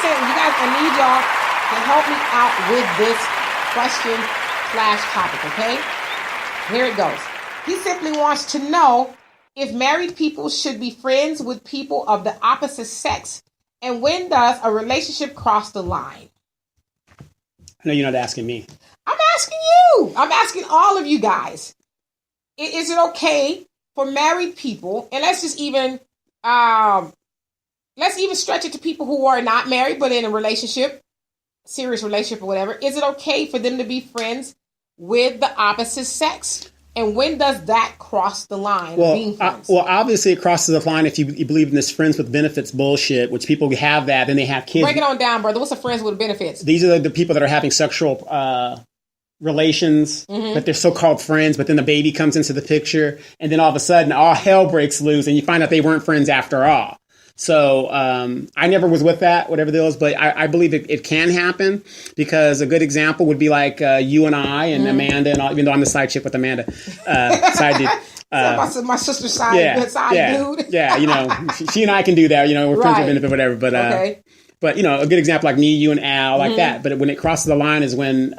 saying, you guys, I need y'all to help me out with this question / topic, okay? Here it goes. He simply wants to know if married people should be friends with people of the opposite sex, and when does a relationship cross the line? I know you're not asking me. I'm asking you. I'm asking all of you guys. Is it okay for married people, and let's even stretch it to people who are not married but in a relationship, serious relationship or whatever. Is it okay for them to be friends with the opposite sex? And when does that cross the line of being friends? Well, obviously it crosses the line if you believe in this friends with benefits bullshit, which people have that, then they have kids. Break it on down, brother. What's a friends with benefits? These are the people that are having sexual relations, but they're so-called friends, but then the baby comes into the picture, and then all of a sudden all hell breaks loose, and you find out they weren't friends after all. So I never was with that, whatever it is, but I believe it can happen, because a good example would be like you and I and Amanda, and all, even though I'm the side chick with Amanda, side dude. My sister's side, dude. Yeah, you know, she and I can do that. You know, we're friends with benefit, whatever. But okay. But you know, a good example like me, you and Al, like that. But when it crosses the line is when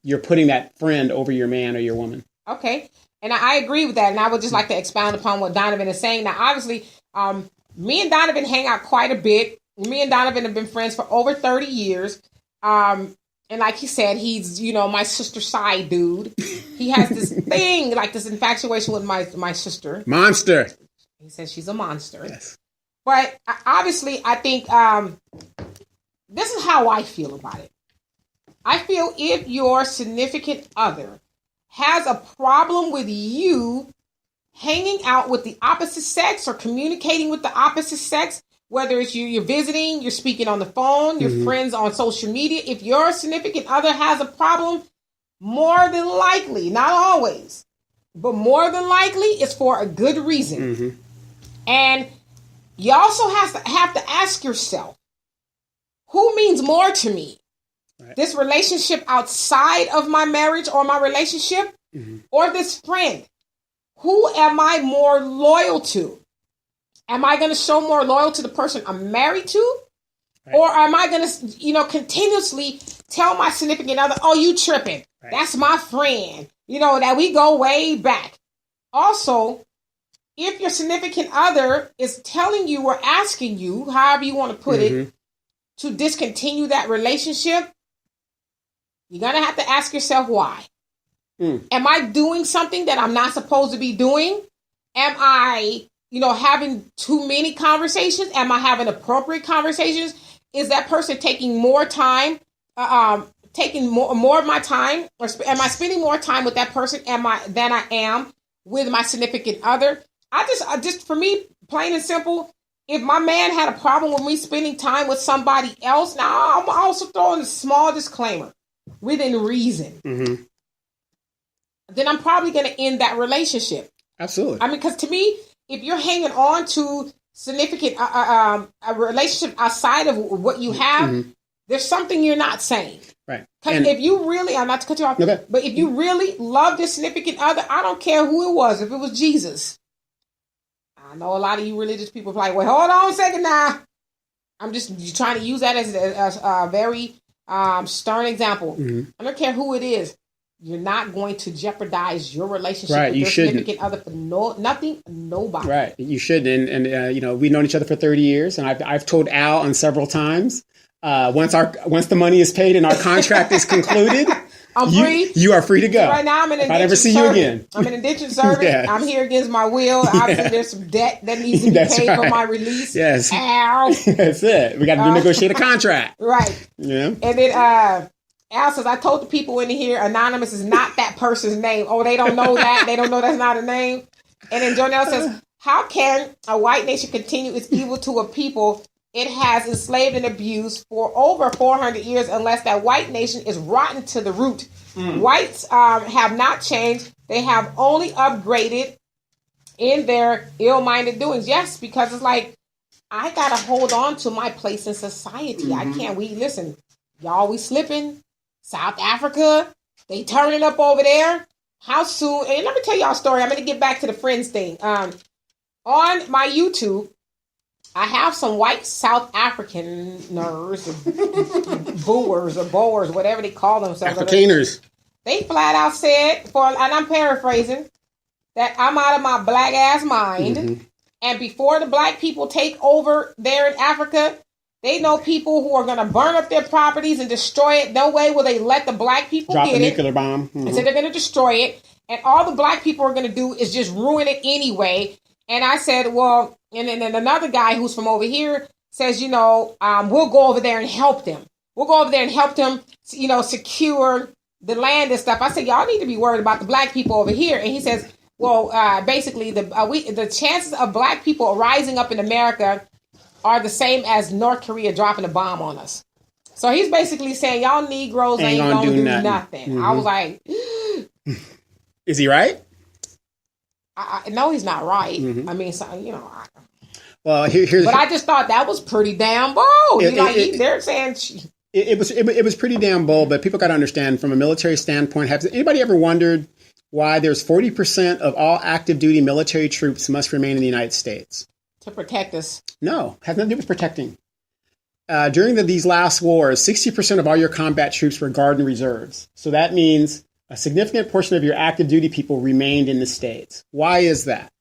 you're putting that friend over your man or your woman. Okay, and I agree with that, and I would just like to expound upon what Donovan is saying. Now, obviously, me and Donovan hang out quite a bit. Me and Donovan have been friends for over 30 years. And like he said, he's, you know, my sister's side dude. He has this thing, like this infatuation with my sister. Monster. He says she's a monster. Yes. But obviously, I think this is how I feel about it. I feel if your significant other has a problem with you hanging out with the opposite sex or communicating with the opposite sex, whether it's you're visiting, you're speaking on the phone, you're friends on social media, if your significant other has a problem, more than likely, not always, but more than likely, it's for a good reason. And you also have to ask yourself, who means more to me? Right. This relationship outside of my marriage or my relationship, or this friend? Who am I more loyal to? Am I going to show more loyal to the person I'm married to? Right. Or am I going to, you know, continuously tell my significant other, oh, you tripping. Right. That's my friend. You know, that we go way back. Also, if your significant other is telling you or asking you, however you want to put it, to discontinue that relationship, you're going to have to ask yourself why. Am I doing something that I'm not supposed to be doing? Am I, you know, having too many conversations? Am I having appropriate conversations? Is that person taking more time, taking more of my time? Or am I spending more time with that person than I am with my significant other? I just, for me, plain and simple, if my man had a problem with me spending time with somebody else, now I'm also throwing a small disclaimer, within reason. Then I'm probably going to end that relationship. Absolutely. I mean, because to me, if you're hanging on to significant a relationship outside of what you have, there's something you're not saying. Right. Because if you really, I'm not to cut you off, but if you really love your significant other, I don't care who it was. If it was Jesus, I know a lot of you religious people are like, well, hold on a second now. I'm just trying to use that as a very stern example. I don't care who it is. You're not going to jeopardize your relationship with your significant other for nothing, nobody. Right, you shouldn't. And you know, we've known each other for 30 years, and I've told Al on several times. Once the money is paid and our contract is concluded, I'm free. You are free to go. Right now, I'm in indentured service. If I never see you again, I'm in indentured service. I'm here against my will. Obviously, there's some debt that needs to be paid for my release. Yes, Al. That's it. We got to renegotiate a contract. Right. Yeah. And then Al says, I told the people in here, anonymous is not that person's name. Oh, they don't know that. They don't know that's not a name. And then Jonelle says, how can a white nation continue its evil to a people it has enslaved and abused for over 400 years unless that white nation is rotten to the root? Whites have not changed. They have only upgraded in their ill-minded doings. Yes, because it's like, I got to hold on to my place in society. I can't. Listen, y'all, we slipping. South Africa, they turning up over there. How soon? And let me tell y'all a story. I'm going to get back to the friends thing. On my YouTube, I have some white South Africaners, booers or boers, whatever they call themselves. Afrikaners. They flat out said, and I'm paraphrasing, that I'm out of my black ass mind. Mm-hmm. And before the black people take over there in Africa, they know people who are going to burn up their properties and destroy it. No way will they let the black people drop get a nuclear bomb. Mm-hmm. And so they're going to destroy it. And all the black people are going to do is just ruin it anyway. And I said, well, and then another guy who's from over here says, we'll go over there and help them. We'll go over there and help them, secure the land and stuff. I said, y'all need to be worried about the black people over here. And he says, well, basically, the chances of black people rising up in America are the same as North Korea dropping a bomb on us. So he's basically saying, y'all Negroes ain't gonna do nothing. Mm-hmm. I was like, is he right? I know he's not right. Mm-hmm. I mean, well, here's. But I just thought that was pretty damn bold. They're saying. It was pretty damn bold, but people got to understand from a military standpoint. Has anybody ever wondered why there's 40% of all active duty military troops must remain in the United States? To protect us. No, has nothing to do with protecting. During these last wars, 60% of all your combat troops were Guard and Reserves. So that means a significant portion of your active duty people remained in the States. Why is that?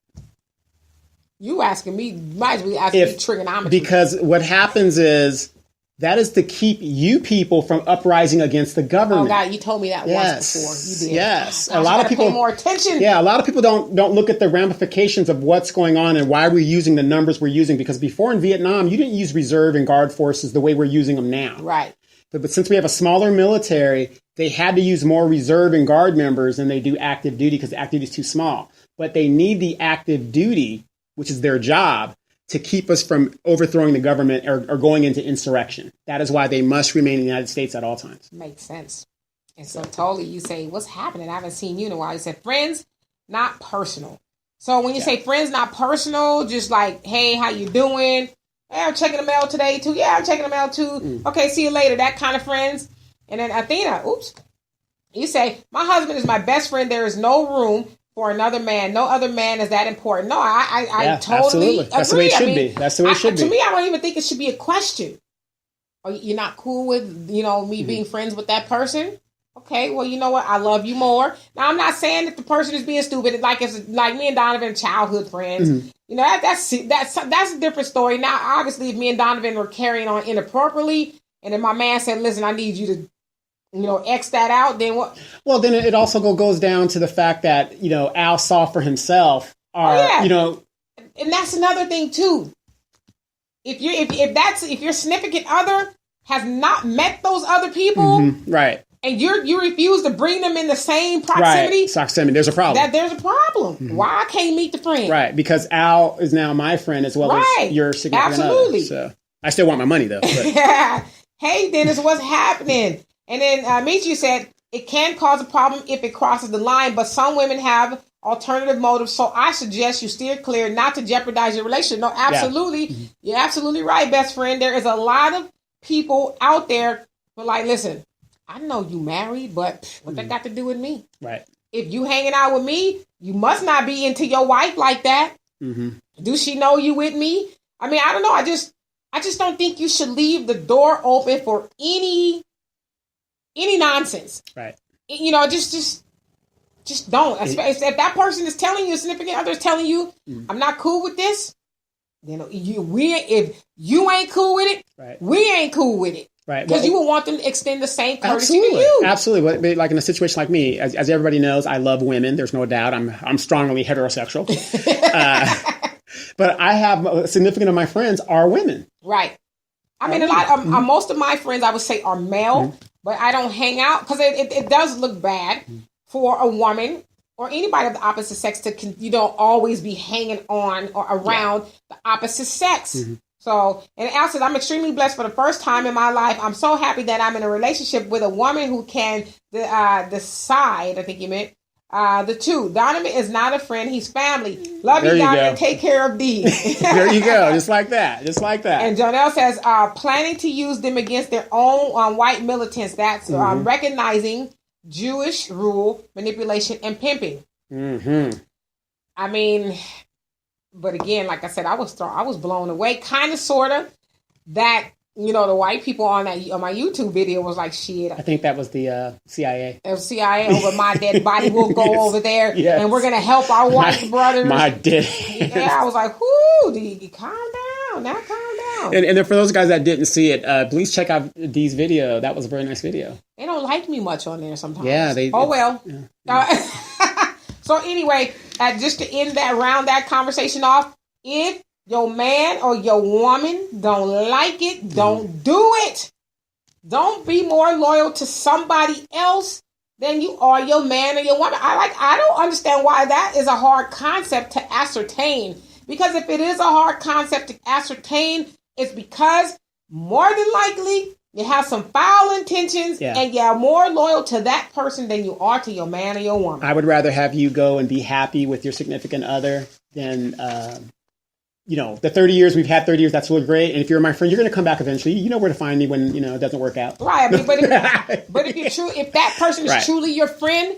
You asking me, might as well asking me trigonometry. Because what happens is, that is to keep you people from uprising against the government. Oh God, you told me that once before. You did. Yes, a lot of people pay more attention. Yeah, a lot of people don't look at the ramifications of what's going on and why we're using the numbers we're using. Because before in Vietnam, you didn't use reserve and guard forces the way we're using them now. Right. But since we have a smaller military, they had to use more reserve and guard members than they do active duty because the active duty is too small. But they need the active duty, which is their job, to keep us from overthrowing the government or going into insurrection. That is why they must remain in the United States at all times. Makes sense. And so totally you say, what's happening? I haven't seen you in a while. You said friends, not personal. So when you say friends, not personal, just like, hey, how you doing? Hey, I'm checking the mail today too. Yeah, I'm checking the mail too. Okay, see you later. That kind of friends. And then Athena, you say, my husband is my best friend. There is no room for another man. No other man is that important. No, I totally agree. That's the way it should be. That's the way it should be. To me, I don't even think it should be a question. You're not cool with, me being friends with that person? Okay, well, you know what? I love you more. Now, I'm not saying that the person is being stupid. It's like me and Donovan, childhood friends. Mm-hmm. That's a different story. Now, obviously, if me and Donovan were carrying on inappropriately, and then my man said, listen, I need you to X that out, then what? Well, then it also goes down to the fact that, Al saw for himself. And that's another thing too. If your significant other has not met those other people, right, and you refuse to bring them in the same proximity, there's a problem. There's a problem. Mm-hmm. Why I can't meet the friend? Right, because Al is now my friend as well as your significant other. So I still want my money though. But. Hey, Dennis, what's happening? And then Michi said, it can cause a problem if it crosses the line, but some women have alternative motives. So I suggest you steer clear not to jeopardize your relationship. No, absolutely. Yeah. You're absolutely right, best friend. There is a lot of people out there who are like, listen, I know you married, but what that got to do with me? Right. If you hanging out with me, you must not be into your wife like that. Mm-hmm. Do she know you with me? I mean, I don't know. I just don't think you should leave the door open for any nonsense. Right. Just don't. If that person is telling you, a significant other is telling you, I'm not cool with this, then if you ain't cool with it, right, we ain't cool with it. Right. Because you would want them to extend the same courtesy to you. Absolutely. But like in a situation like me, as everybody knows, I love women. There's no doubt. I'm strongly heterosexual. But I have a significant of my friends are women. Right. I mean, a lot. Most of my friends, I would say, are male. But I don't hang out because it does look bad for a woman or anybody of the opposite sex to always be hanging on or around the opposite sex. Mm-hmm. So, and Al says, I'm extremely blessed for the first time in my life. I'm so happy that I'm in a relationship with a woman who can decide, I think you meant, the two. Donovan is not a friend. He's family. Love you, Donovan. Take care of D. There you go. Just like that. And Jonelle says, planning to use them against their own white militants. That's recognizing Jewish rule, manipulation, and pimping. Mm-hmm. I mean, But again, like I said, I was blown away, kind of, sort of. That, the white people on my YouTube video was like, shit. I think that was the CIA. It was CIA over my dead body. We'll go over there and we're going to help our white brothers. My dead. Yeah, I was like, whoo, calm down. Now calm down. And then for those guys that didn't see it, please check out Dee's video. That was a very nice video. They don't like me much on there sometimes. Yeah. Oh, well. Yeah. So anyway, just to round that conversation off, if your man or your woman don't like it, don't do it. Don't be more loyal to somebody else than you are your man or your woman. I don't understand why that is a hard concept to ascertain. Because if it is a hard concept to ascertain, it's because more than likely you have some foul intentions and you're more loyal to that person than you are to your man or your woman. I would rather have you go and be happy with your significant other than, the 30 years we've had 30 years, that's really great. And if you're my friend, you're going to come back eventually. You know where to find me when, it doesn't work out. Right. But if that person is truly your friend,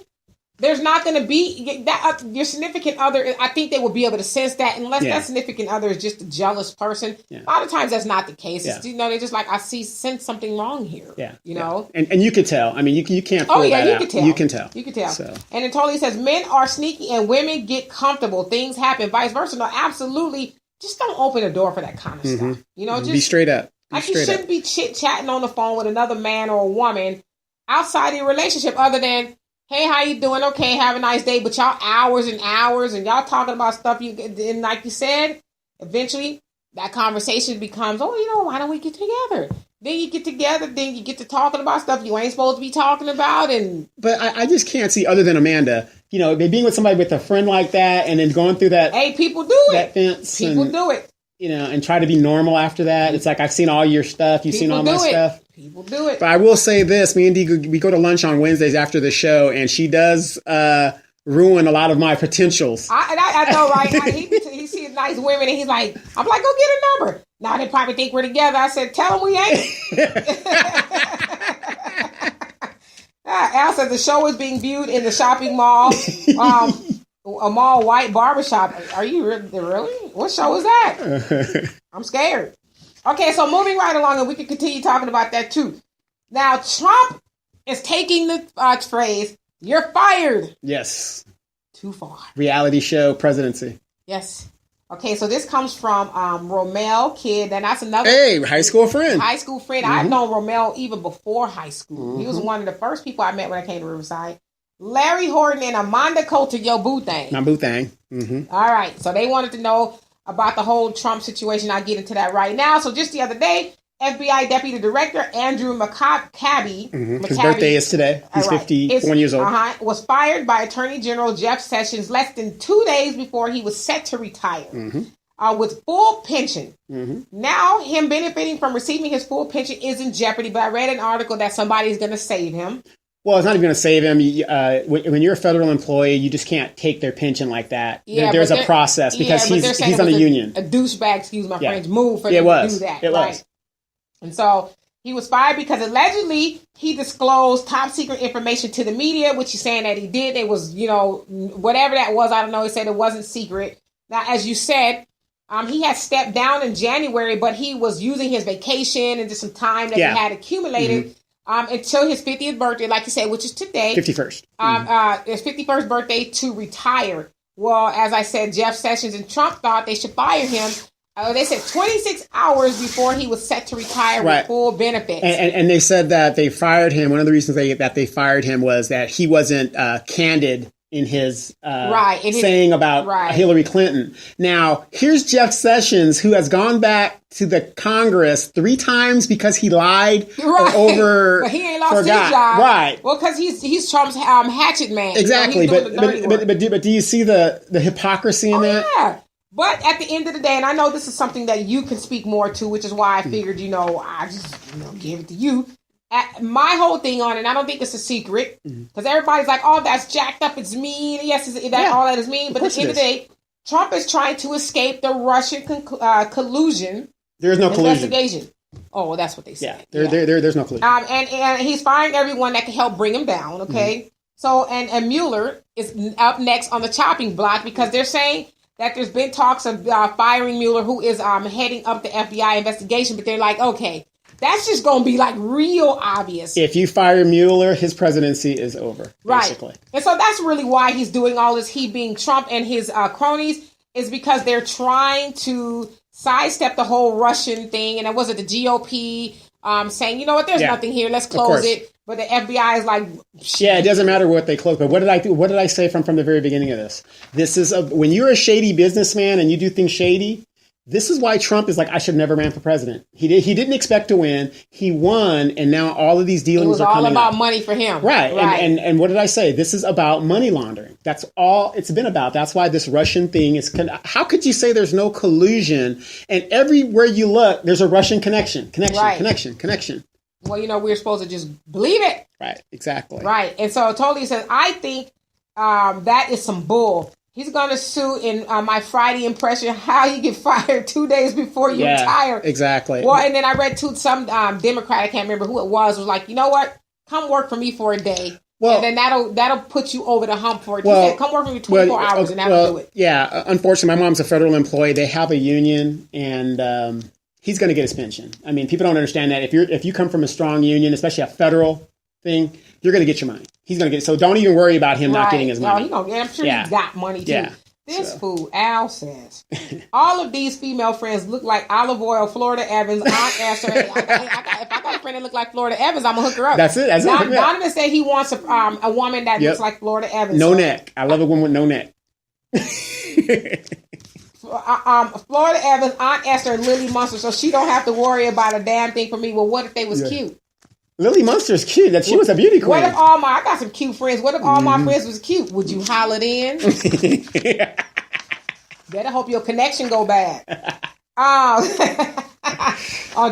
there's not going to be that your significant other. I think they will be able to sense that unless that significant other is just a jealous person. Yeah. A lot of times that's not the case. Yeah. They're just like, I sense something wrong here. Yeah. And you could tell. I mean, you can't pull that out. You can tell. You can tell. So. And it totally says men are sneaky and women get comfortable. Things happen. Vice versa. No, absolutely. Just don't open the door for that kind of stuff. Just be straight up. You shouldn't be chit-chatting on the phone with another man or a woman outside of your relationship other than, hey, how you doing? Okay, have a nice day. But y'all hours and hours and y'all talking about stuff and like you said, eventually that conversation becomes, why don't we get together? Then you get together, then you get to talking about stuff you ain't supposed to be talking about. But I just can't see, other than Amanda, being with somebody with a friend like that and then going through that. Hey, people do that fence. People do it. And try to be normal after that. It's like, I've seen all your stuff. You've seen all my stuff. People do it. But I will say this, me and Dee, we go to lunch on Wednesdays after the show, and she does ruin a lot of my potentials. I know, right? He sees nice women, and he's like, I'm like, go get a number. Now they probably think we're together. I said, tell them we ain't. Al says the show is being viewed in the shopping mall. A mall white barbershop. Are you really? What show is that? I'm scared. Okay, so moving right along, and we can continue talking about that too. Now, Trump is taking the phrase, you're fired. Yes. Too far. Reality show presidency. Yes. Okay, so this comes from Romel Kidd, and that's another... Hey, high school friend. I've known Romel even before high school. He was one of the first people I met when I came to Riverside. Larry Horton and Amanda Coulter, your boo thing. My boo thing. All right, so they wanted to know about the whole Trump situation. I'll get into that right now. So just the other day, FBI Deputy Director Andrew McCabe, his birthday is today. He's 51 years old. Was fired by Attorney General Jeff Sessions less than 2 days before he was set to retire with full pension. Now, him benefiting from receiving his full pension is in jeopardy, but I read an article that somebody's going to save him. Well, it's not even going to save him. When you're a federal employee, you just can't take their pension like that. Yeah, there's a process because he's on the union. A douchebag, excuse my French, move for them to do that. It was. And so he was fired because allegedly he disclosed top secret information to the media, which he's saying that he did. It was, whatever that was, I don't know. He said it wasn't secret. Now, as you said, he had stepped down in January, but he was using his vacation and just some time that he had accumulated until his 50th birthday, like you said, which is today. 51st. His 51st birthday to retire. Well, as I said, Jeff Sessions and Trump thought they should fire him. They said 26 hours before he was set to retire with full benefits. And they said that they fired him. One of the reasons that they fired him was that he wasn't candid in his saying about Hillary Clinton. Now, here's Jeff Sessions, who has gone back to the Congress 3 times because he lied over. But he ain't lost his job. Right. Well, because he's Trump's hatchet man. Exactly. But do you see the hypocrisy in that? Yeah. But at the end of the day, and I know this is something that you can speak more to, which is why I figured, I just give it to you. My whole thing on it, I don't think it's a secret, because everybody's like, oh, that's jacked up, it's mean. Yes, all that is mean. But at the end of the day, Trump is trying to escape the Russian collusion. There's no investigation. Oh, well, that's what they said. Yeah, there's no collusion. And he's firing everyone that can help bring him down, okay? So, and Mueller is up next on the chopping block because they're saying that there's been talks of firing Mueller, who is heading up the FBI investigation. But they're like, okay, that's just going to be like real obvious. If you fire Mueller, his presidency is over, basically. Right. And so that's really why he's doing all this. He being Trump and his cronies is because they're trying to sidestep the whole Russian thing. And it wasn't the GOP saying, you know what, there's nothing here. Let's close it. But the FBI is like, yeah, it doesn't matter what they close. But what did I do? What did I say from the very beginning of this? This is when you're a shady businessman and you do things shady. This is why Trump is like, I should never ran for president. He didn't expect to win. He won, and now all of these dealings are coming. It was all about up. money for him, right? And what did I say? This is about money laundering. That's all it's been about. That's why this Russian thing is. How could you say there's no collusion? And everywhere you look, there's a Russian connection. Well, we're supposed to just believe it. Right. Exactly. Right. And so totally says, I think that is some bull. He's going to sue in my Friday impression how you get fired 2 days before you retire. Exactly. Well, and then I read some Democrat, I can't remember who it was like, you know what? Come work for me for a day. Well, and then that'll put you over the hump for it. Well, he said, come work for me 24 hours and that'll do it. Yeah. Unfortunately, my mom's a federal employee. They have a union, and he's going to get his pension. I mean, people don't understand that. If you come from a strong union, especially a federal thing, you're going to get your money. He's going to get it. So don't even worry about him not getting his money. I'm sure he's got money too. Yeah. This fool, Al says, all of these female friends look like Olive Oil, Florida Evans, Aunt Esther. If I got a friend that look like Florida Evans, I'm going to hook her up. That's it. Donovan said he wants a woman that looks like Florida Evans. No neck. I love a woman with no neck. Florida Evans, Aunt Esther, and Lily Munster, so she don't have to worry about a damn thing for me. Well, what if they was cute? Lily Munster's cute. She was a beauty queen. What if I got some cute friends. What if all my friends was cute? Would you holler in? Better hope your connection go bad. I'm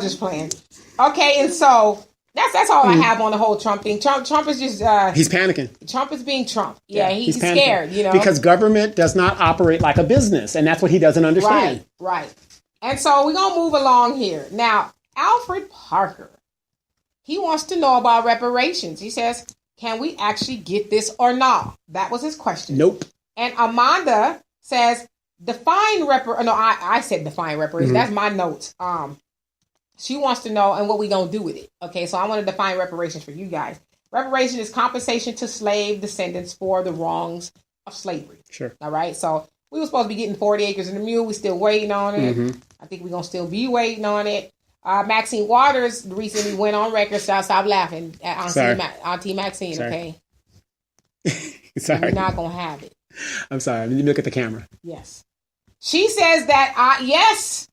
just playing. Okay, and so that's all I have on the whole Trump thing. Trump is just he's panicking. Trump is being Trump. Yeah, he's scared, Because government does not operate like a business, and that's what he doesn't understand. Right. And so we're gonna move along here. Now, Alfred Parker. He wants to know about reparations. He says, can we actually get this or not? That was his question. Nope. And Amanda says, define reparations. No, I said define reparations. That's my notes. She wants to know, and what we going to do with it. Okay, so I want to define reparations for you guys. Reparation is compensation to slave descendants for the wrongs of slavery. Sure. All right, so we were supposed to be getting 40 acres and a mule. We're still waiting on it. I think we're going to still be waiting on it. Maxine Waters recently went on record. Stop laughing at Auntie Maxine. Sorry. Okay. Sorry. We're not gonna have it. I'm sorry. Let me look at the camera. Yes. She says that yes,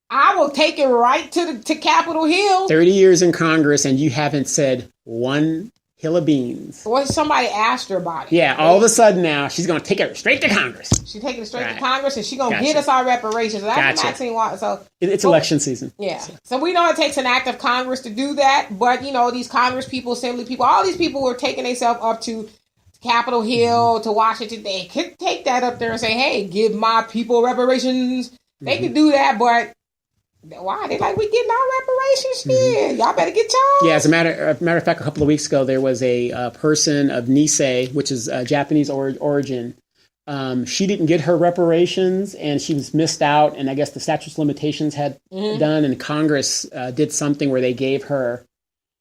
I will take it right to Capitol Hill. 30 years in Congress, and you haven't said one hill of beans. Well, somebody asked her about it. Yeah. All of a sudden now she's gonna take it straight to Congress. She's taking it straight to Congress, and she's gonna get us our reparations. So that's Maxine Waters. So it's election season. Yeah. So we know it takes an act of Congress to do that, but these Congress people, Assembly people, all these people were taking themselves up to Capitol Hill, to Washington. They could take that up there and say, "Hey, give my people reparations." They could do that, but why? They like, we getting our reparations here. Y'all better get y'all. Yeah, as a matter of fact, a couple of weeks ago, there was a person of Nisei, which is Japanese origin. She didn't get her reparations, and she was missed out. And I guess the statute of limitations had done, and Congress did something where they gave her.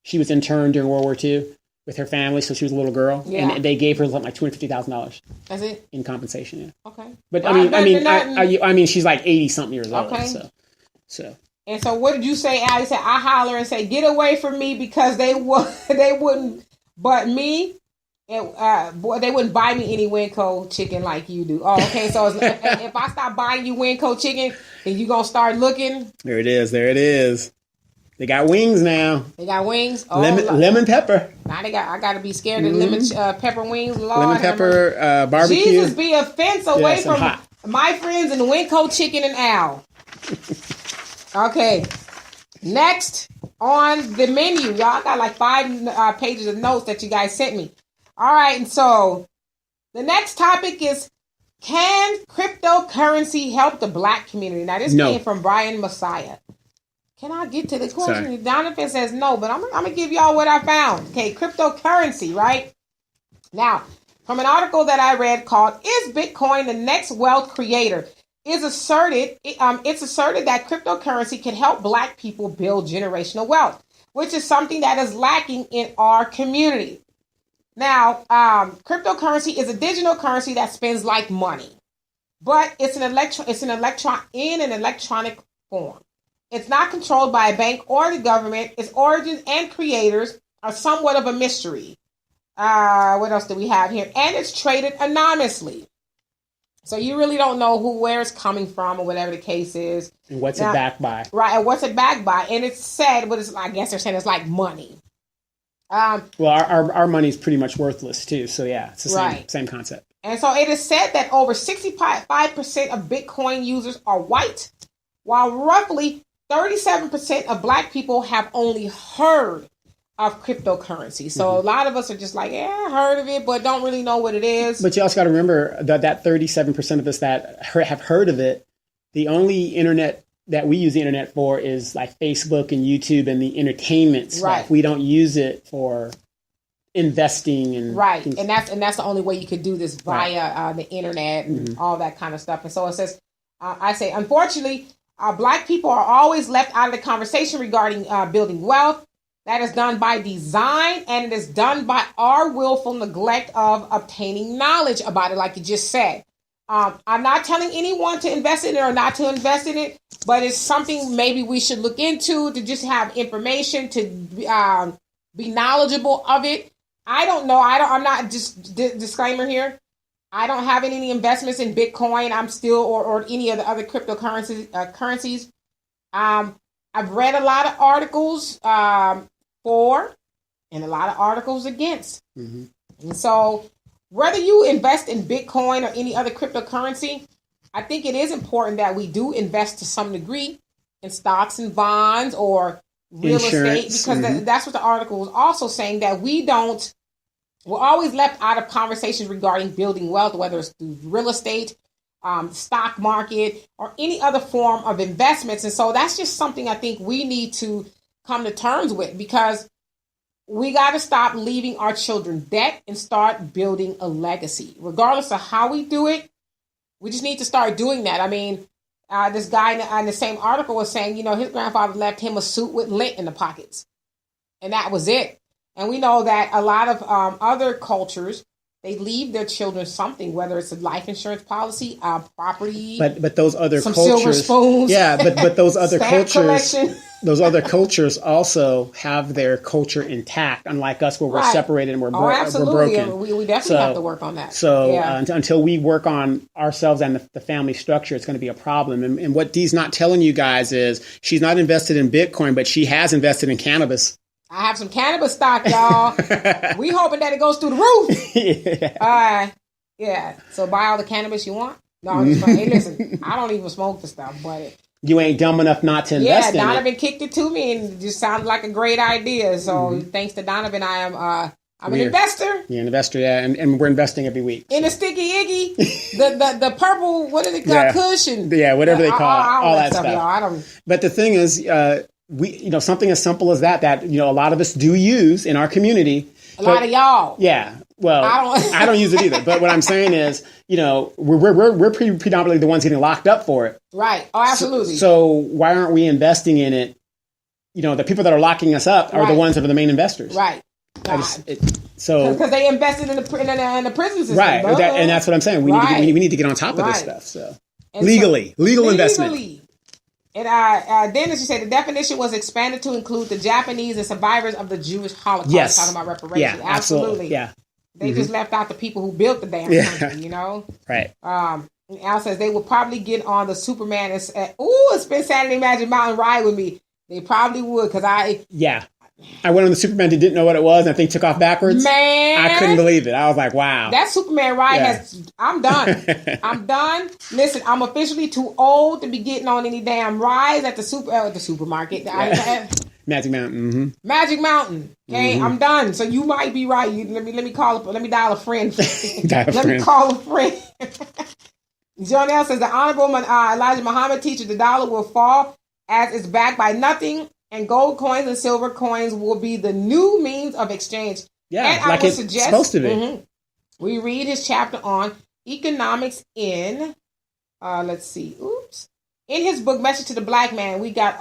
She was interned during World War II with her family, so she was a little girl, and they gave her like $250,000. That's it in compensation. Yeah. Okay, but I mean, she's like 80 something years old. Okay. So. And so what did you say, Al? You said, I holler and say, get away from me because they wouldn't, but me, they wouldn't buy me any Winco chicken like you do. Oh, okay. So if I stop buying you Winco chicken, then you going to start looking. There it is. They got wings now. They got wings. Oh, lemon pepper. Now I got to be scared of lemon pepper wings. Lord, lemon pepper, barbecue. Jesus be a fence away from my friends and Winco chicken and Al. Okay, next on the menu, y'all got like 5 pages of notes that you guys sent me. All right, and so the next topic is, can cryptocurrency help the Black community? Now, this came from Brian Messiah. Can I get to the question? Sorry. Donovan says no, but I'm going to give y'all what I found. Okay, cryptocurrency, right? Now, from an article that I read called, Is Bitcoin the Next Wealth Creator? it's asserted that cryptocurrency can help Black people build generational wealth, which is something that is lacking in our community. Now, cryptocurrency is a digital currency that spends like money, but it's an electronic form. It's not controlled by a bank or the government. Its origins and creators are somewhat of a mystery. What else do we have here? And it's traded anonymously. So you really don't know where it's coming from or whatever the case is. And what's it backed by. Right, and what's it backed by. And it's said, I guess they're saying it's like money. Well, our money's pretty much worthless too. So yeah, it's the same concept. And so it is said that over 65% of Bitcoin users are white, while roughly 37% of Black people have only heard of cryptocurrency. So a lot of us are just like, I heard of it, but don't really know what it is. But you also got to remember that 37% of us that have heard of it, the only internet that we use the internet for is like Facebook and YouTube and the entertainment stuff. Right. We don't use it for investing and things. And that's the only way you could do this via the internet and all that kind of stuff. And so it says, I say, unfortunately, Black people are always left out of the conversation regarding building wealth. That is done by design, and it is done by our willful neglect of obtaining knowledge about it, like you just said. I'm not telling anyone to invest in it or not to invest in it, but it's something maybe we should look into, to just have information, to be knowledgeable of it. I don't know. I'm not, just disclaimer here. I don't have any investments in Bitcoin. I'm still, or any of the other cryptocurrencies. I've read a lot of articles for and a lot of articles against. And so whether you invest in Bitcoin or any other cryptocurrency, I think it is important that we do invest to some degree in stocks and bonds or real estate, because that's what the article was also saying, that we're always left out of conversations regarding building wealth, whether it's through real estate, stock market, or any other form of investments. And so that's just something I think we need to come to terms with, because we got to stop leaving our children debt and start building a legacy. Regardless of how we do it, we just need to start doing that. I mean, this guy in the same article was saying, his grandfather left him a suit with lint in the pockets, and that was it. And we know that a lot of other cultures, they leave their children something, whether it's a life insurance policy, property. But those other some cultures, silver spoons. Yeah, but those other cultures, collection. Those other cultures also have their culture intact, unlike us, where we're separated and we're absolutely. broken. We definitely have to work on that. So until we work on ourselves and the family structure, it's going to be a problem. And what Dee's not telling you guys is she's not invested in Bitcoin, but she has invested in cannabis. I have some cannabis stock, y'all. We hoping that it goes through the roof. Yeah. So buy all the cannabis you want. No, I'm just hey, listen, I don't even smoke the stuff, but you ain't dumb enough not to invest in it. Yeah, Donovan kicked it to me, and it just sounded like a great idea. So thanks to Donovan, I'm an investor. You're an investor, yeah, and we're investing every week. In the Sticky Iggy, the purple, what is it called, cushion? Yeah, whatever they call it, all that stuff. Y'all. But the thing is, we, something as simple as that a lot of us do use in our community. A lot of y'all. Yeah. Well, I don't use it either. But what I'm saying is, we're predominantly the ones getting locked up for it. Right. Oh, absolutely. So why aren't we investing in it? The people that are locking us up are the ones that are the main investors. Right. Because they invested in the prison system. Right. And that's what I'm saying. We need to get on top of this stuff. So legal investment. And then, as you say, the definition was expanded to include the Japanese and survivors of the Jewish Holocaust. Yes. Talking about reparations. Yeah, absolutely. Yeah. They just left out the people who built the damn country, Right. Al says they will probably get on the Superman and say, "Ooh, spend Saturday Magic Mountain ride with me." They probably would, because I went on the Superman, didn't know what it was, and I think took off backwards. Man, I couldn't believe it. I was like, wow. That Superman ride I'm done. I'm done. Listen, I'm officially too old to be getting on any damn rides at the supermarket. Magic Mountain. Magic Mountain. Okay, I'm done. So you might be right. Let me dial a friend. Me call a friend. John L says the Honorable Elijah Muhammad teaches the dollar will fall as it's backed by nothing, and gold coins and silver coins will be the new means of exchange. Yeah, and like it's supposed to be. We read his chapter on economics in Let's see. Oops. In his book, Message to the Black Man, we got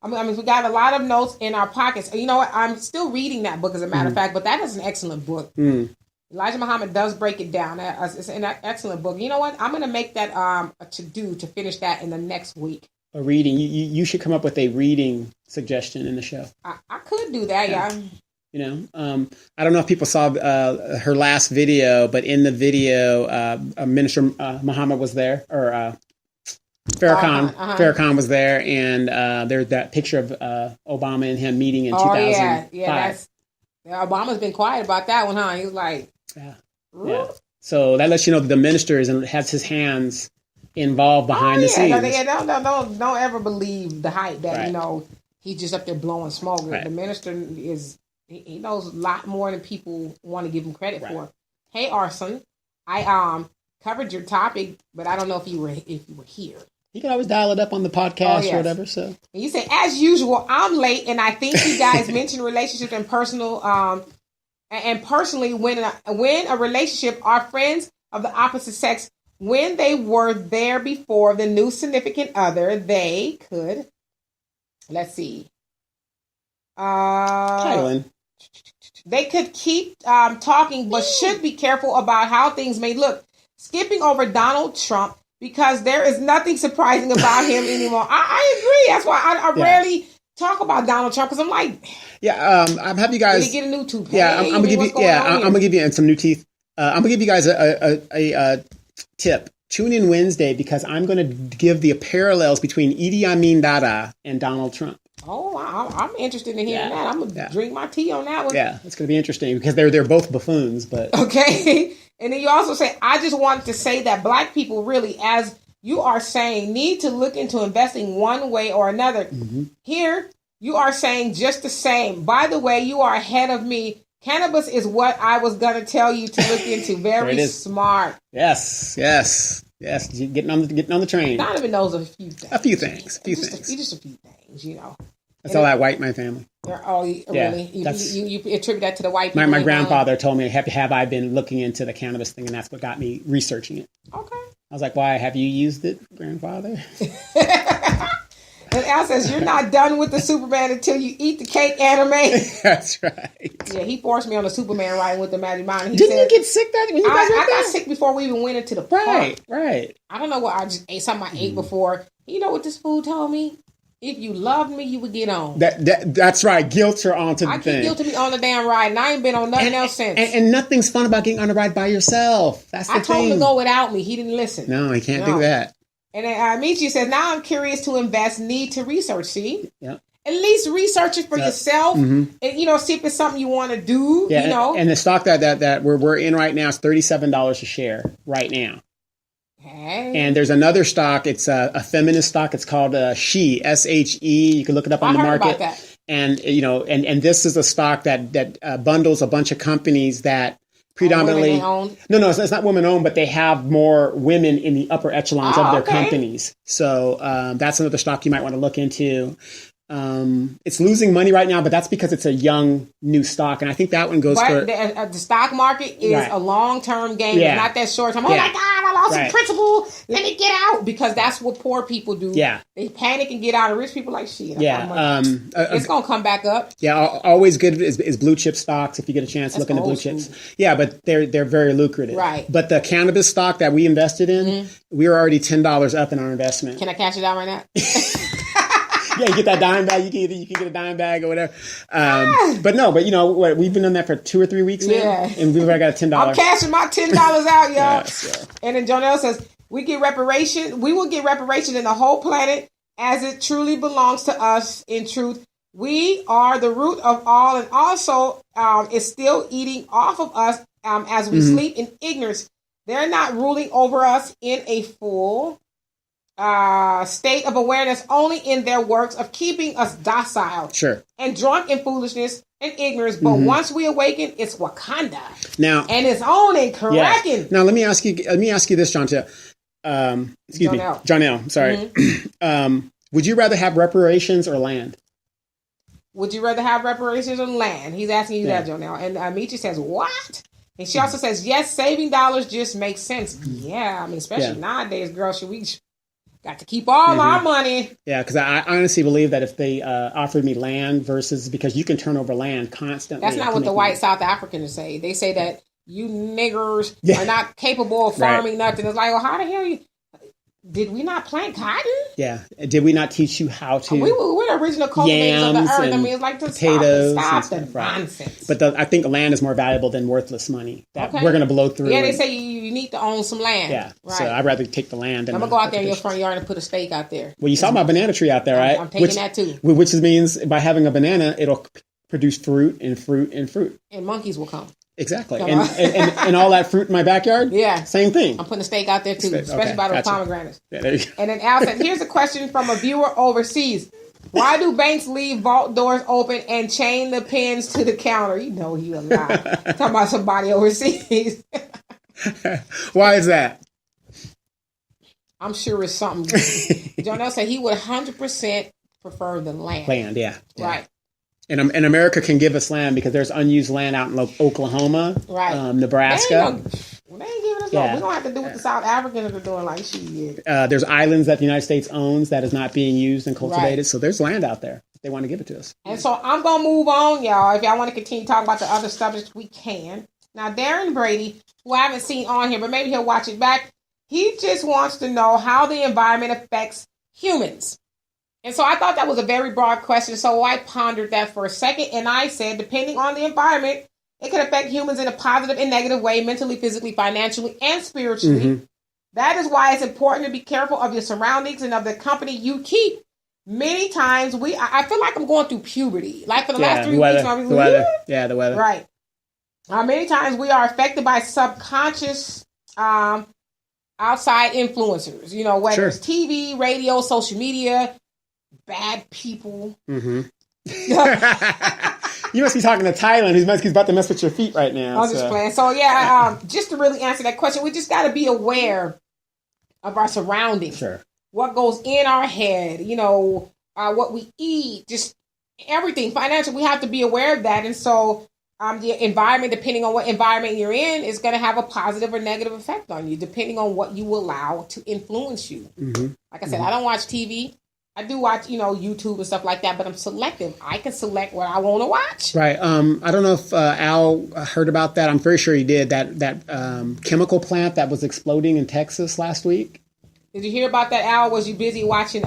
we got a lot of notes in our pockets. You know what? I'm still reading that book, as a matter of fact, but that is an excellent book. Elijah Muhammad does break it down. It's an excellent book. You know what? I'm going to make that a to-do to finish that in the next week. A reading. You should come up with a reading suggestion in the show. I could do that, yeah. You know, I don't know if people saw her last video, but in the video, Minister Muhammad was there, or Farrakhan. Farrakhan was there, and there's that picture of Obama and him meeting in 2005. Yeah. Obama's been quiet about that one, huh? He was like, yeah. So that lets you know that the minister has his hands involved behind the scenes. Don't ever believe the hype that, you know, he's just up there blowing smoke. Right. The minister he knows a lot more than people want to give him credit for. Hey, Arson, I covered your topic, but I don't know if you were here. You can always dial it up on the podcast or whatever. So, and you say, as usual, I'm late, and I think you guys mentioned relationships and personal, and personally, when a relationship are friends of the opposite sex, when they were there before the new significant other, they could. Let's see. Kylan. They could keep talking, but should be careful about how things may look. Skipping over Donald Trump, because there is nothing surprising about him anymore. I agree. That's why I rarely talk about Donald Trump, because I'm like, I'm happy you guys. Did he get a new toothpaste? Yeah, I'm gonna give you. I'm gonna give you some new teeth. I'm gonna give you guys a tip. Tune in Wednesday, because I'm gonna give the parallels between Idi Amin Dada and Donald Trump. Oh, I'm interested in hearing that. I'm gonna drink my tea on that one. Yeah, it's gonna be interesting, because they're both buffoons. But okay. And then you also say, I just wanted to say that Black people really, as you are saying, need to look into investing one way or another. Here, you are saying just the same. By the way, you are ahead of me. Cannabis is what I was going to tell you to look into. Very smart. Yes. Getting on the train. Donovan knows a few things. A few things. Just a few things, you know. That's all that white my family. Oh, really? You attribute that to the white people? My grandfather told me, have I been looking into the cannabis thing, and that's what got me researching it. Okay. I was like, why? Have you used it, grandfather? And Al says, you're not done with the Superman until you eat the cake anime. That's right. Yeah, he forced me on the Superman ride with the Magic Mountain. Didn't you get sick when you guys went I got sick before we even went into the park. Right. I don't know what, I just ate something I ate before. You know what this food told me? If you loved me, you would get on. That's right. Guilt her onto the thing. Guilted me on the damn ride, and I ain't been on nothing else since. And nothing's fun about getting on the ride by yourself. That's the thing. I told him to go without me. He didn't listen. No, he can't do that. And then Michi says, now I'm curious to invest, need to research. See? Yep. At least research it for yourself, and see if it's something you want to do. Yeah, you know, and the stock that we're in right now is $37 a share right now. Okay. And there's another stock. It's a feminist stock. It's called SHE, SHE. You can look it up on the market. About that. And and this is a stock that bundles a bunch of companies that predominantly owned? No, it's not women owned, but they have more women in the upper echelons of their companies. So that's another stock you might want to look into. It's losing money right now, but that's because it's a young new stock, and I think that one goes for the stock market is a long-term game. It's not that short term. Oh my God, I lost some principal. Let me get out, because that's what poor people do. Yeah, they panic and get out, and rich people like shit. It's gonna come back up. Yeah, always good is blue chip stocks. If you get a chance, look into blue chips. Yeah, but they're very lucrative. Right. But the cannabis stock that we invested in, we were already $10 up in our investment. Can I cash it out right now? Yeah, you get that dime bag. You can get a dime bag or whatever. But we've been on that for 2 or 3 weeks now, and we've already got a $10. I'm cashing my $10 out, y'all. Yes. And then Jonelle says, we will get reparation in the whole planet, as it truly belongs to us. In truth, we are the root of all, and also is still eating off of us as we sleep in ignorance. They're not ruling over us in a full state of awareness, only in their works of keeping us docile, and drunk in foolishness and ignorance. But once we awaken, it's Wakanda now, and its own and correcting. Yeah. Now let me ask you this, Jonelle. Jonelle. Sorry. Would you rather have reparations or land? Would you rather have reparations or land? He's asking you that, Jonelle. And Michi says, what? And she also says, yes, saving dollars just makes sense. Yeah, I mean, especially nowadays, girl, we got to keep all our money. Yeah, because I honestly believe that if they offered me land versus, because you can turn over land constantly. That's not what the white South Africans say. They say that you niggers are not capable of farming nothing. It's like, well, how the hell did we not plant cotton? Yeah. Did we not teach you how to? We're the original cultivators of the earth. I mean, it's like to stop the nonsense. But I think land is more valuable than worthless money. That we're going to blow through. Yeah, they say you need to own some land. Yeah. Right. So I'd rather take the land. I'm going to go out there in your front yard and put a stake out there. Well, you saw my banana tree out there, right? I'm taking that too. Which means by having a banana, it'll produce fruit and fruit and fruit. And monkeys will come. Exactly. And all that fruit in my backyard? Yeah. Same thing. I'm putting a steak out there too, especially by those pomegranates. Yeah, there you go. And then Al said, here's a question from a viewer overseas. Why do banks leave vault doors open and chain the pins to the counter? You know you a lie. Talking about somebody overseas. Why is that? I'm sure it's something. Jonelle said he would 100% prefer the land. Land, yeah. Right. And America can give us land because there's unused land out in Oklahoma, Nebraska. They ain't giving us land. We don't have to do what the South Africans are doing like shit. There's islands that the United States owns that is not being used and cultivated. Right. So there's land out there if they want to give it to us. And so I'm going to move on, y'all. If y'all want to continue talking about the other subjects, we can. Now, Darren Brady, who I haven't seen on here, but maybe he'll watch it back, he just wants to know how the environment affects humans. And so I thought that was a very broad question, so I pondered that for a second, and I said, depending on the environment, it can affect humans in a positive and negative way, mentally, physically, financially, and spiritually. Mm-hmm. That is why it's important to be careful of your surroundings and of the company you keep. Many times, I feel like I'm going through puberty. Like for the last 3 weeks, the weather. Yeah, the weather. Right. Many times we are affected by subconscious outside influencers, whether it's TV, radio, social media, bad people. Mm-hmm. You must be talking to Thailand. He's about to mess with your feet right now. I'm just playing. So just to really answer that question, we just got to be aware of our surroundings. Sure. What goes in our head, what we eat, just everything. Financially, we have to be aware of that. And so the environment, depending on what environment you're in, is going to have a positive or negative effect on you, depending on what you allow to influence you. Mm-hmm. Like I said, I don't watch TV. I do watch, YouTube and stuff like that, but I'm selective. I can select what I want to watch. Right. I don't know if Al heard about that. I'm very sure he did. That chemical plant that was exploding in Texas last week. Did you hear about that, Al? Was you busy watching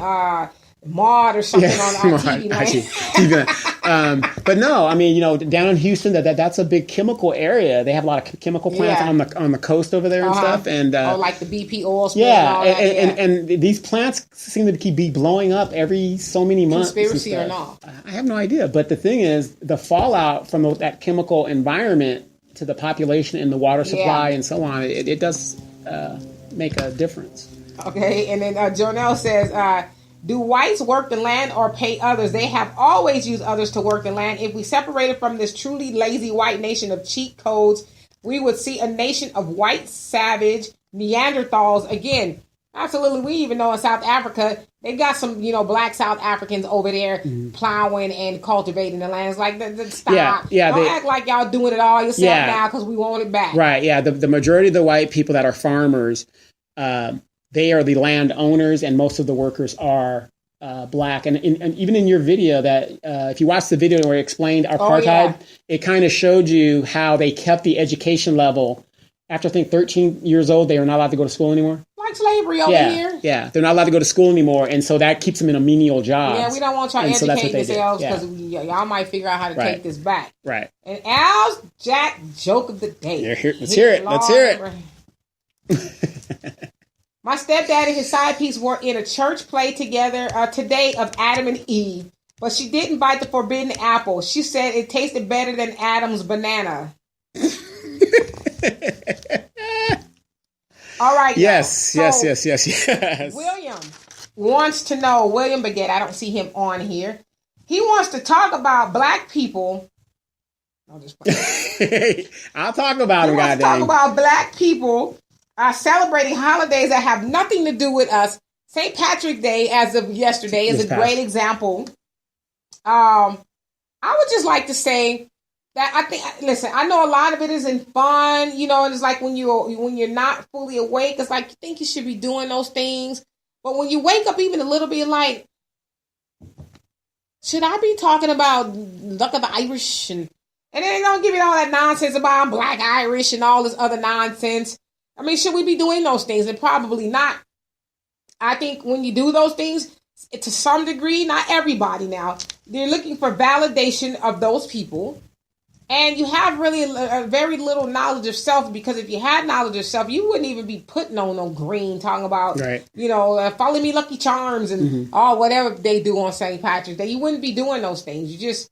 Maud or something on our TV? But no, I mean, down in Houston, that's a big chemical area. They have a lot of chemical plants on the coast over there and stuff, and like the BP oil spill. Yeah, and these plants seem to be blowing up every so many months. Conspiracy or not? I have no idea. But the thing is, the fallout from that chemical environment to the population and the water supply and so on, it does make a difference. Okay, and then Jonelle says. Do whites work the land or pay others? They have always used others to work the land. If we separated from this truly lazy white nation of cheat codes, we would see a nation of white, savage Neanderthals. Again, absolutely. We even know in South Africa, they got some, black South Africans over there plowing and cultivating the land. It's like, stop. Yeah, don't act like y'all doing it all yourself now because we want it back. Right, yeah. The majority of the white people that are farmers, they are the landowners, and most of the workers are black. And even in your video, that if you watch the video where it explained apartheid, it kind of showed you how they kept the education level. After, I think, 13 years old, they are not allowed to go to school anymore. Like slavery over here. Yeah, they're not allowed to go to school anymore, and so that keeps them in a menial job. Yeah, we don't want to try to educate themselves because y'all might figure out how to take this back. Right. And Al's Jack joke of the day. Let's hear it. Let's hear it. My stepdad and his side piece were in a church play together today of Adam and Eve, but she didn't bite the forbidden apple. She said it tasted better than Adam's banana. All right. Yes. William wants to know, William Baguette, I don't see him on here. He wants to talk about black people. I'll talk about him, goddamn. Talk about black people celebrating holidays that have nothing to do with us. St. Patrick's Day, as of yesterday, is a great example. I would just like to say, that I think. Listen, I know a lot of it isn't fun, and it's like when you're not fully awake, it's like you think you should be doing those things, but when you wake up even a little bit, like, should I be talking about Luck of the Irish and then they don't give you all that nonsense about I'm Black Irish and all this other nonsense. I mean, should we be doing those things? And probably not. I think when you do those things, to some degree, not everybody now, they're looking for validation of those people. And you have really a very little knowledge of self, because if you had knowledge of self, you wouldn't even be putting on no green talking about, right. Follow me Lucky Charms and whatever they do on St. Patrick's Day. You wouldn't be doing those things.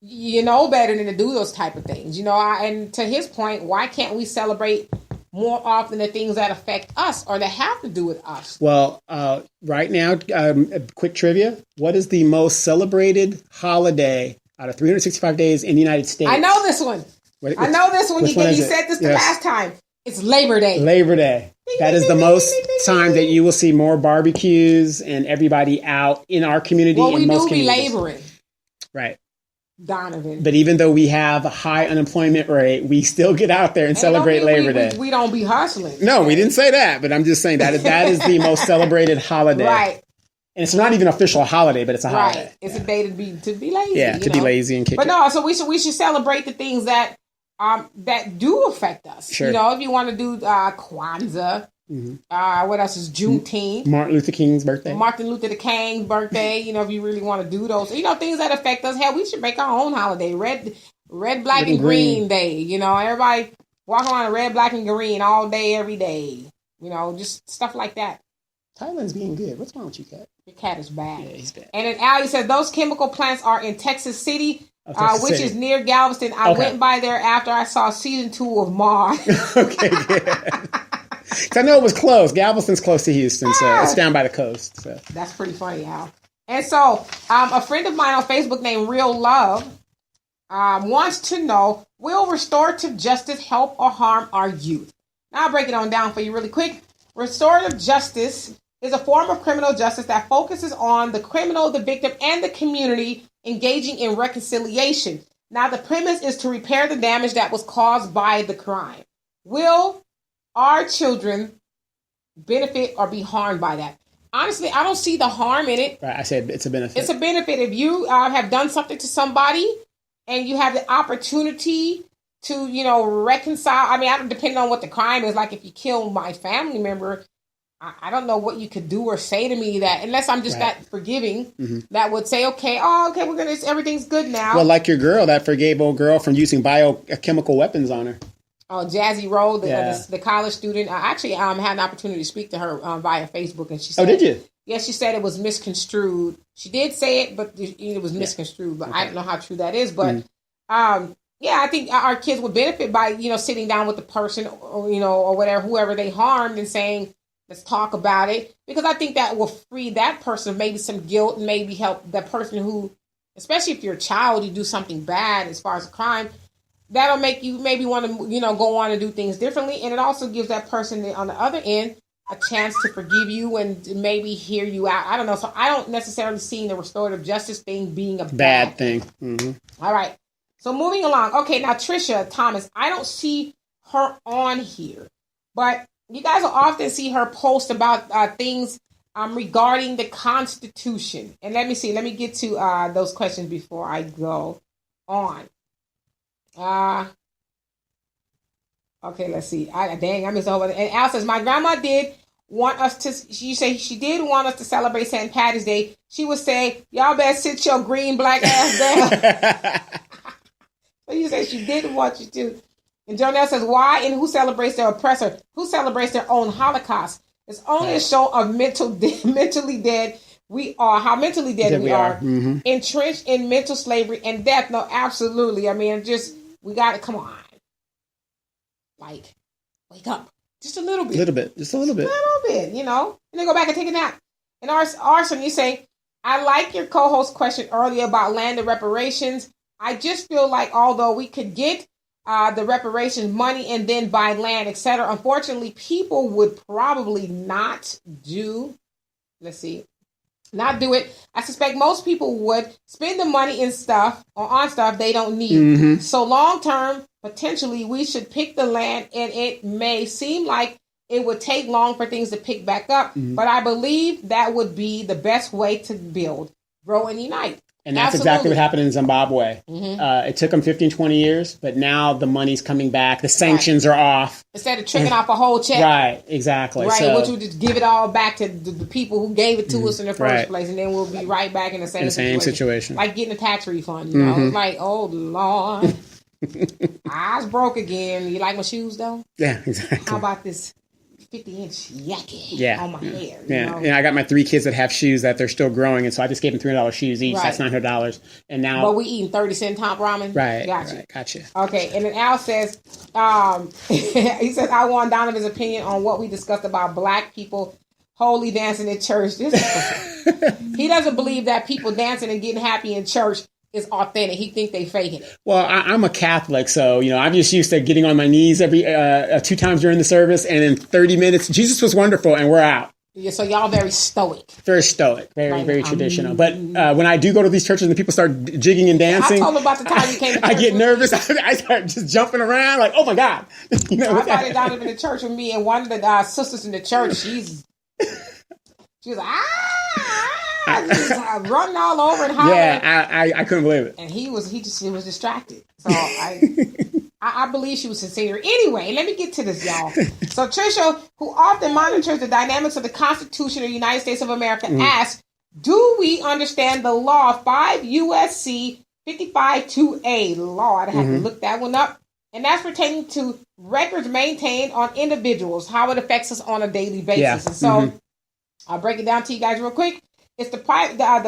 You know better than to do those type of things. And to his point, why can't we celebrate more often the things that affect us or that have to do with us? Well, right now, quick trivia. What is the most celebrated holiday out of 365 days in the United States? I know this one. I know this one. You said this the last time. It's Labor Day. Labor Day. That is the most time that you will see more barbecues and everybody out in our community. Well, we most do be communities. laboring. Right. Donovan. But even though we have a high unemployment rate, we still get out there and celebrate Labor Day. We don't be hustling. No, we didn't say that, but I'm just saying that is the most celebrated holiday. Right. And it's not even an official holiday, but it's a holiday. Right. It's a day to be lazy. Yeah, to be lazy and kick But it. no, so we should celebrate the things that do affect us. Sure. If you want to do Kwanzaa, what else is Juneteenth? Martin Luther King's birthday. Martin Luther King's birthday. If you really want to do those, things that affect us. Hell, we should make our own holiday. Red, black, and green day. Everybody walk around in red, black, and green all day, every day. Just stuff like that. Thailand's being good. What's wrong with you, Cat? Your cat is bad. Yeah, he's bad. And then Ali said those chemical plants are in Texas City, which City. is near Galveston. I went by there after I saw season 2 of Mars. Okay, good. I know it was close. Galveston's close to Houston, so it's down by the coast. So that's pretty funny, Al. And so, a friend of mine on Facebook named Real Love wants to know: will restorative justice help or harm our youth? Now I'll break it on down for you really quick. Restorative justice is a form of criminal justice that focuses on the criminal, the victim, and the community engaging in reconciliation. Now, the premise is to repair the damage that was caused by the crime. Will our children benefit or be harmed by that? Honestly, I don't see the harm in it. Right, I said it's a benefit. It's a benefit. If you have done something to somebody and you have the opportunity to, reconcile. I mean, I don't depend on what the crime is. Like if you kill my family member, I don't know what you could do or say to me that, unless I'm just that forgiving, that would say, okay, everything's good now. Well, like your girl that forgave old girl from using biochemical weapons on her. Oh, Jazzy Rowe, the college student. I actually had an opportunity to speak to her via Facebook, and she said, "Oh, did you?" Yeah, she said it was misconstrued. She did say it, but it was misconstrued. But I don't know how true that is. But I think our kids would benefit by sitting down with the person, or whatever, whoever they harmed, and saying, let's talk about it, because I think that will free that person, maybe some guilt, and maybe help that person who, especially if you're a child, you do something bad as far as a crime, that'll make you maybe want to, go on and do things differently. And it also gives that person on the other end a chance to forgive you and maybe hear you out. I don't know. So I don't necessarily see the restorative justice thing being a bad thing. Mm-hmm. All right. So moving along. Okay, now Trisha Thomas, I don't see her on here, but you guys will often see her post about things regarding the Constitution. And let me get to those questions before I go on. Okay, let's see. I missed over. And Al says, my grandma did want us to, she did want us to celebrate St. Patty's Day. She would say, y'all better sit your green black ass down. So you say she didn't want you to. And Jonelle says, why and who celebrates their oppressor? Who celebrates their own Holocaust? It's only a show of mentally dead we are, how mentally dead we are. Mm-hmm. Entrenched in mental slavery and death. No, absolutely. I mean, we got to, come on. Like, wake up. Just a little bit. Just a little bit. And then go back and take a nap. And Arson, you say, I like your co-host question earlier about land and reparations. I just feel like although we could get the reparations money and then buy land, etc., unfortunately, people would probably not do, let's see, not do it. I suspect most people would spend the money in stuff or on stuff they don't need. So long term, potentially, we should pick the land, and it may seem like it would take long for things to pick back up, but I believe that would be the best way to build, grow, and unite. And that's exactly what happened in Zimbabwe. It took them 15, 20 years, but now the money's coming back. The sanctions are off. Instead of tricking off a whole check. Right, exactly. Right, so, which would just give it all back to the people who gave it to us in the first place, and then we'll be right back in the same situation. Like getting a tax refund, you know? It's like, oh, Lord. I was broke again. You like my shoes, though? Yeah, exactly. How about this 50-inch yakky on my hair? You know? And I got my 3 kids that have shoes that they're still growing, and so I just gave them $300 shoes each. That's $900. And now, but we eating 30-cent top ramen. Right. Gotcha. Okay, and then Al says, he says, I want Donovan's opinion on what we discussed about black people holy dancing in church. He doesn't believe that people dancing and getting happy in church is authentic. He thinks they faking it. Well, I'm a Catholic, so I'm just used to getting on my knees every 2 times during the service, and in 30 minutes, Jesus was wonderful, and we're out. Yeah, so y'all very stoic. Very stoic, very traditional. But when I do go to these churches and people start jigging and dancing, I told them about the time you came to church. I get nervous. I start just jumping around like, oh my God. I invited Donovan to church with me, and one of the sisters in the church, she was like, just running all over and hollering. Yeah, I couldn't believe it. And he was distracted. So I believe she was sincere. Anyway, let me get to this, y'all. So Trisha, who often monitors the dynamics of the Constitution of the United States of America, asks, do we understand the law 5 USC 55-2A? Lord, I have to look that one up. And that's pertaining to records maintained on individuals, how it affects us on a daily basis. Yeah. And so I'll break it down to you guys real quick. It's the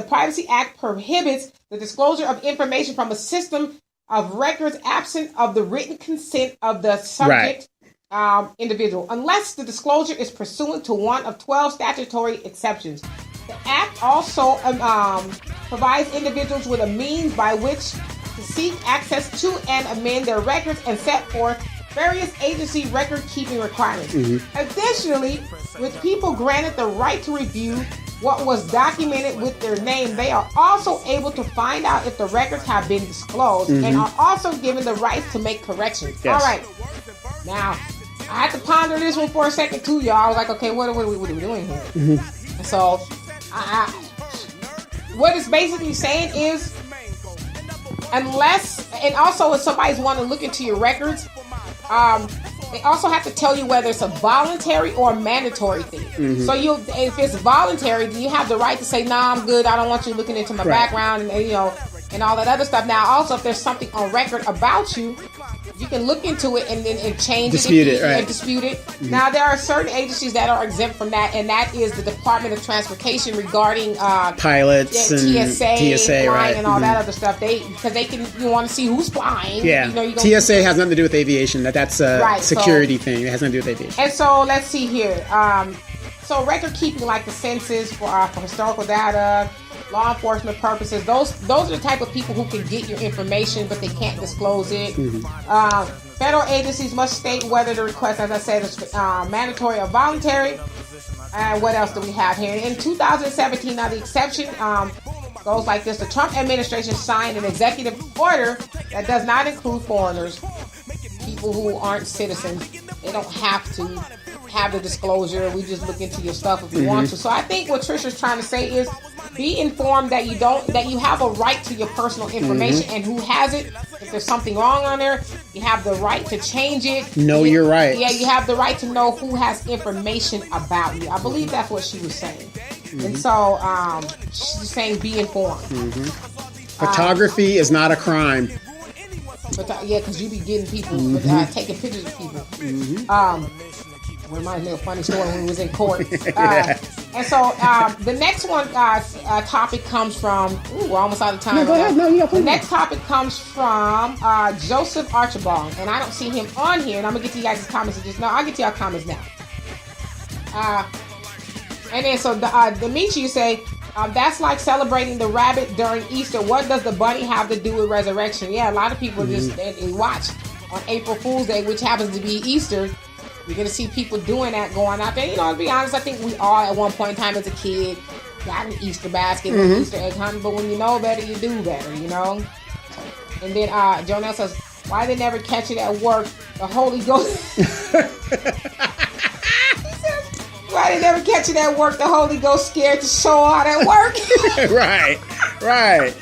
Privacy Act prohibits the disclosure of information from a system of records absent of the written consent of the subject individual, unless the disclosure is pursuant to one of 12 statutory exceptions. The Act also provides individuals with a means by which to seek access to and amend their records and set forth various agency record-keeping requirements. Additionally, with people granted the right to review what was documented with their name, they are also able to find out if the records have been disclosed and are also given the right to make corrections. Yes. All right. Now, I had to ponder this one for a second too, y'all. I was like, okay, what are we doing here? And so, what it's basically saying is, unless, and also if somebody's want to look into your records, they also have to tell you whether it's a voluntary or mandatory thing. So if it's voluntary, then you have the right to say, nah, I'm good. I don't want you looking into my background and all that other stuff. Now, also, if there's something on record about you, you can look into it and change dispute it. Right. Dispute it. Now, there are certain agencies that are exempt from that, and that is the Department of Transportation regarding pilots and TSA, right, and all that other stuff. Because you want to see who's flying. Yeah, TSA has nothing to do with aviation. That's a security thing. It has nothing to do with aviation. And so let's see here. So record keeping, like the census for historical data, law enforcement purposes, those are the type of people who can get your information, but they can't disclose it. Federal agencies must state whether the request, as I said, is mandatory or voluntary. And what else do we have here? In 2017, now the exception goes like this. The Trump administration signed an executive order that does not include foreigners, people who aren't citizens. They don't have to have the disclosure. We just look into your stuff if you want to. So I think what Trisha's trying to say is be informed that you have a right to your personal information, and who has it. If there's something wrong on there, you have the right to change it. Know your rights. Yeah, you have the right to know who has information about you. I believe that's what she was saying. And so she's saying be informed. Photography is not a crime. Because you be getting people, taking pictures of people. Reminds me of a funny story when we was in court. And so the next one topic comes from, we're almost out of time. No, go ahead. No, you the next topic comes from Joseph Archibald, and I don't see him on here, and I'm going to get to you guys' comments. I'll get to y'all comments now. And then so Demetri, you say, that's like celebrating the rabbit during Easter. What does the bunny have to do with resurrection? Yeah, a lot of people just they watch on April Fool's Day, which happens to be Easter. You're going to see people doing that, going out there. To be honest, I think we all at one point in time as a kid got an Easter basket with Easter egg hunt, but when you know better, you do better, you know? And then Jonelle says, why they never catch it at work? The Holy Ghost. He says, why they never catch it at work? The Holy Ghost scared to show out at work. Right.